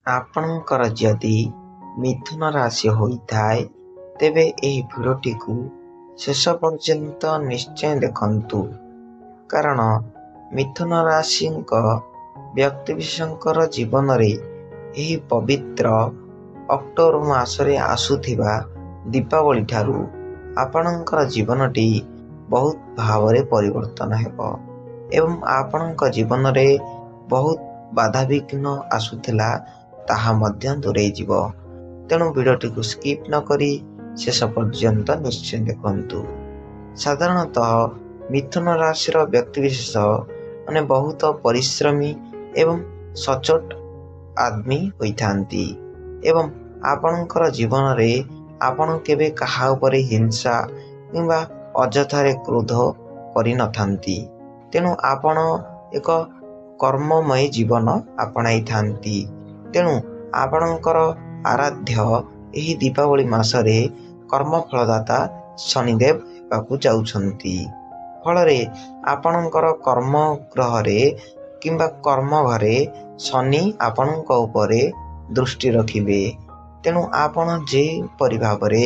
ଆପଣଙ୍କର ଯଦି ମିଥୁନ ରାଶି ହୋଇଥାଏ ତେବେ ଏହି ଭିଡ଼ିଓଟିକୁ ଶେଷ ପର୍ଯ୍ୟନ୍ତ ନିଶ୍ଚୟ ଦେଖନ୍ତୁ, କାରଣ ମିଥୁନ ରାଶିଙ୍କ ବ୍ୟକ୍ତିବିଶେଷଙ୍କର ଜୀବନରେ ଏହି ପବିତ୍ର ଅକ୍ଟୋବର ମାସରେ ଆସୁଥିବା ଦୀପାବଳି ଠାରୁ ଆପଣଙ୍କର ଜୀବନଟି ବହୁତ ଭାବରେ ପରିବର୍ତ୍ତନ ହେବ ଏବଂ ଆପଣଙ୍କ ଜୀବନରେ ବହୁତ ବାଧାବିଘ୍ନ ଆସୁଥିଲା ତାହା ମଧ୍ୟ ଦୂରେଇ ଯିବ। ତେଣୁ ଭିଡ଼ିଓଟିକୁ ସ୍କିପ୍ ନ କରି ଶେଷ ପର୍ଯ୍ୟନ୍ତ ନିଶ୍ଚୟ ଦେଖନ୍ତୁ। ସାଧାରଣତଃ ମିଥୁନ ରାଶିର ବ୍ୟକ୍ତିବିଶେଷ ମାନେ ବହୁତ ପରିଶ୍ରମୀ ଏବଂ ସଚ୍ଚୋଟ ଆଦମୀ ହୋଇଥାନ୍ତି ଏବଂ ଆପଣଙ୍କର ଜୀବନରେ ଆପଣ କେବେ କାହା ଉପରେ ହିଂସା କିମ୍ବା ଅଯଥାରେ କ୍ରୋଧ କରିନଥାନ୍ତି। ତେଣୁ ଆପଣ ଏକ କର୍ମମୟ ଜୀବନ ଆପଣାଇଥାନ୍ତି। ତେଣୁ ଆପଣଙ୍କର ଆରାଧ୍ୟ ଏହି ଦୀପାବଳି ମାସରେ କର୍ମଫଳଦାତା ଶନିଦେବ ହେବାକୁ ଯାଉଛନ୍ତି। ଫଳରେ ଆପଣଙ୍କର କର୍ମ ଗ୍ରହରେ କିମ୍ବା କର୍ମ ଘରେ ଶନି ଆପଣଙ୍କ ଉପରେ ଦୃଷ୍ଟି ରଖିବେ। ତେଣୁ ଆପଣ ଯେପରି ଭାବରେ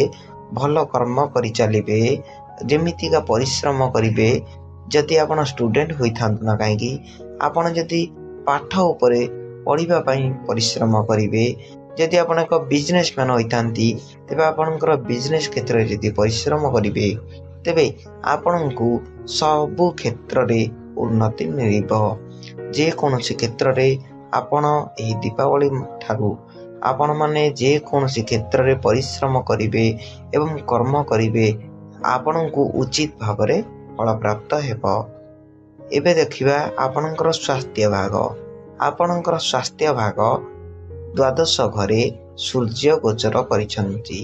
ଭଲ କର୍ମ କରିଚାଲିବେ, ଯେମିତିକା ପରିଶ୍ରମ କରିବେ, ଯଦି ଆପଣ ଷ୍ଟୁଡେଣ୍ଟ ହୋଇଥାନ୍ତୁ ନା କାହିଁକି, ଆପଣ ଯଦି ପାଠ ଉପରେ ପଢ଼ିବା ପାଇଁ ପରିଶ୍ରମ କରିବେ, ଯଦି ଆପଣ ଏକ ବିଜନେସ୍ ମ୍ୟାନ୍ ହୋଇଥାନ୍ତି ତେବେ ଆପଣଙ୍କର ବିଜନେସ୍ କ୍ଷେତ୍ରରେ ଯଦି ପରିଶ୍ରମ କରିବେ ତେବେ ଆପଣଙ୍କୁ ସବୁ କ୍ଷେତ୍ରରେ ଉନ୍ନତି ମିଳିବ। ଯେକୌଣସି କ୍ଷେତ୍ରରେ ଆପଣ ଏହି ଦୀପାବଳି ଠାରୁ ଆପଣମାନେ ଯେକୌଣସି କ୍ଷେତ୍ରରେ ପରିଶ୍ରମ କରିବେ ଏବଂ କର୍ମ କରିବେ ଆପଣଙ୍କୁ ଉଚିତ ଭାବରେ ଫଳପ୍ରାପ୍ତ ହେବ। ଏବେ ଦେଖିବା ଆପଣଙ୍କର ସ୍ୱାସ୍ଥ୍ୟ ଭାଗ। ଆପଣଙ୍କର ସ୍ୱାସ୍ଥ୍ୟ ଭାଗ ଦ୍ୱାଦଶ ଘରେ ସୂର୍ଯ୍ୟ ଗୋଚର କରିଛନ୍ତି।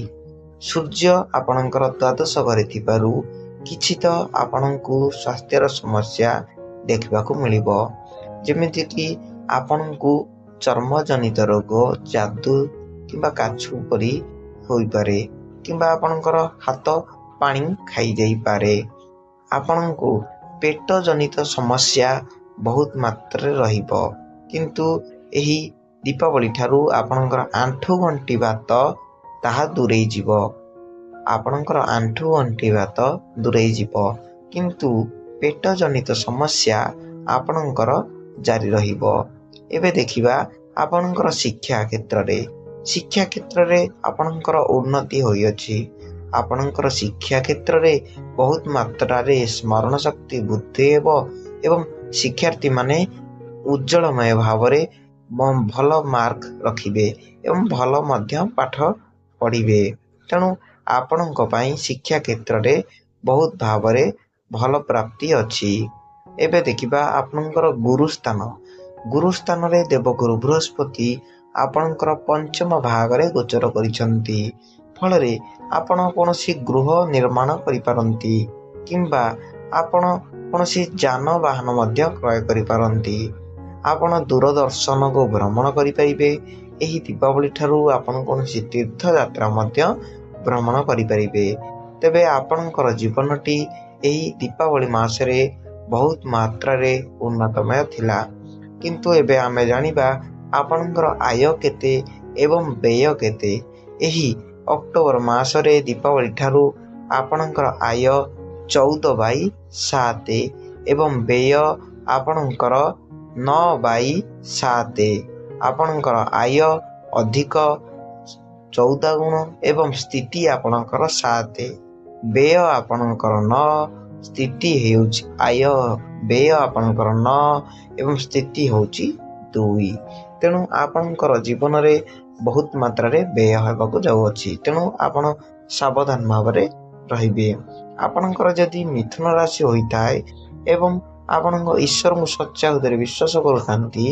ସୂର୍ଯ୍ୟ ଆପଣଙ୍କର ଦ୍ୱାଦଶ ଘରେ ଥିବାରୁ କିଛି ତ ଆପଣଙ୍କୁ ସ୍ୱାସ୍ଥ୍ୟର ସମସ୍ୟା ଦେଖିବାକୁ ମିଳିବ, ଯେମିତିକି ଆପଣଙ୍କୁ ଚର୍ମଜନିତ ରୋଗ, ଯାଦୁ କିମ୍ବା କାଛୁ ପରି ହୋଇପାରେ କିମ୍ବା ଆପଣଙ୍କର ହାତ ପାଣି ଖାଇଯାଇପାରେ। ଆପଣଙ୍କୁ ପେଟ ଜନିତ ସମସ୍ୟା ବହୁତ ମାତ୍ରାରେ ରହିବ, କିନ୍ତୁ ଏହି ଦୀପାବଳି ଠାରୁ ଆପଣଙ୍କର ଆଣ୍ଠୁ ଗଣ୍ଠି ବାତ ତାହା ଦୂରେଇ ଯିବ। ଆପଣଙ୍କର ଆଣ୍ଠୁ ଗଣ୍ଠି ବାତ ଦୂରେଇ ଯିବ, କିନ୍ତୁ ପେଟ ଜନିତ ସମସ୍ୟା ଆପଣଙ୍କର ଜାରି ରହିବ। ଏବେ ଦେଖିବା ଆପଣଙ୍କର ଶିକ୍ଷା କ୍ଷେତ୍ରରେ। ଶିକ୍ଷା କ୍ଷେତ୍ରରେ ଆପଣଙ୍କର ଉନ୍ନତି ହୋଇଅଛି। ଆପଣଙ୍କର ଶିକ୍ଷା କ୍ଷେତ୍ରରେ ବହୁତ ମାତ୍ରାରେ ସ୍ମରଣ ଶକ୍ତି ବୃଦ୍ଧି ହେବ ଏବଂ ଶିକ୍ଷାର୍ଥୀମାନେ ଉଜ୍ଜଳମୟ ଭାବରେ ଭଲ ମାର୍କ ରଖିବେ ଏବଂ ଭଲ ମଧ୍ୟ ପାଠ ପଢ଼ିବେ। ତେଣୁ ଆପଣଙ୍କ ପାଇଁ ଶିକ୍ଷା କ୍ଷେତ୍ରରେ ବହୁତ ଭାବରେ ଭଲ ପ୍ରାପ୍ତି ଅଛି। ଏବେ ଦେଖିବା ଆପଣଙ୍କର ଗୁରୁସ୍ଥାନ। ଗୁରୁସ୍ଥାନରେ ଦେବଗୁରୁ ବୃହସ୍ପତି ଆପଣଙ୍କର ପଞ୍ଚମ ଭାଗରେ ଗୋଚର କରିଛନ୍ତି। ଫଳରେ ଆପଣ କୌଣସି ଗୃହ ନିର୍ମାଣ କରିପାରନ୍ତି କିମ୍ବା ଆପଣ କୌଣସି ଯାନବାହନ ମଧ୍ୟ କ୍ରୟ କରିପାରନ୍ତି। ଆପଣ ଦୂରଦର୍ଶନକୁ ଭ୍ରମଣ କରିପାରିବେ। ଏହି ଦୀପାବଳି ଠାରୁ ଆପଣ କୌଣସି ତୀର୍ଥଯାତ୍ରା ମଧ୍ୟ ଭ୍ରମଣ କରିପାରିବେ। ତେବେ ଆପଣଙ୍କର ଜୀବନଟି ଏହି ଦୀପାବଳି ମାସରେ ବହୁତ ମାତ୍ରାରେ ଉନ୍ନତମୟ ଥିଲା, କିନ୍ତୁ ଏବେ ଆମେ ଜାଣିବା ଆପଣଙ୍କର ଆୟ କେତେ ଏବଂ ବ୍ୟୟ କେତେ। ଏହି ଅକ୍ଟୋବର ମାସରେ ଦୀପାବଳି ଠାରୁ ଆପଣଙ୍କର ଆୟ 14/7 ଏବଂ ବ୍ୟୟ ଆପଣଙ୍କର 9/7। ଆପଣଙ୍କର ଆୟ ଅଧିକ 14 ଗୁଣ ଏବଂ ସ୍ଥିତି ଆପଣଙ୍କର 7, ବ୍ୟୟ ଆପଣଙ୍କର 9, ସ୍ଥିତି ହେଉଛି ଆୟ ବ୍ୟୟ ଆପଣଙ୍କର 9 ଏବଂ ସ୍ଥିତି ହେଉଛି 2। ତେଣୁ ଆପଣଙ୍କର ଜୀବନରେ ବହୁତ ମାତ୍ରାରେ ବ୍ୟୟ ହେବାକୁ ଯାଉଅଛି। ତେଣୁ ଆପଣ ସାବଧାନ ଭାବରେ ରହିବେ। ଆପଣଙ୍କର ଯଦି ମିଥୁନ ରାଶି ହୋଇଥାଏ ଏବଂ ଆପଣଙ୍କ ଈଶ୍ୱରଙ୍କୁ ସଚ୍ଚା ହୃଦୟରେ ବିଶ୍ୱାସ କରୁଥାନ୍ତି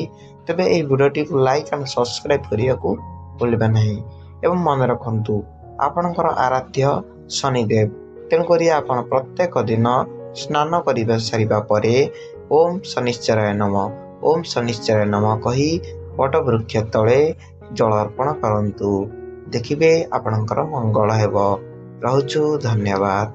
ତେବେ ଏହି ଭିଡ଼ିଓଟିକୁ ଲାଇକ୍ ଆଣ୍ଡ ସବସ୍କ୍ରାଇବ୍ କରିବାକୁ ଭୁଲିବେ ନାହିଁ। ଏବଂ ମନେ ରଖନ୍ତୁ ଆପଣଙ୍କର ଆରାଧ୍ୟ ଶନିଦେବ। ତେଣୁକରି ଆପଣ ପ୍ରତ୍ୟେକ ଦିନ ସ୍ନାନ କରିବା ସାରିବା ପରେ ଓମ୍ ଶନିଶ୍ଚରାୟ ନମଃ, ଓମ୍ ଶନିଶ୍ଚରାୟ ନମଃ କହି ବଟବୃକ୍ଷ ତଳେ ଜଳ ଅର୍ପଣ କରନ୍ତୁ। ଦେଖିବେ ଆପଣଙ୍କର ମଙ୍ଗଳ ହେବ। ରହୁଛୁ, ଧନ୍ୟବାଦ।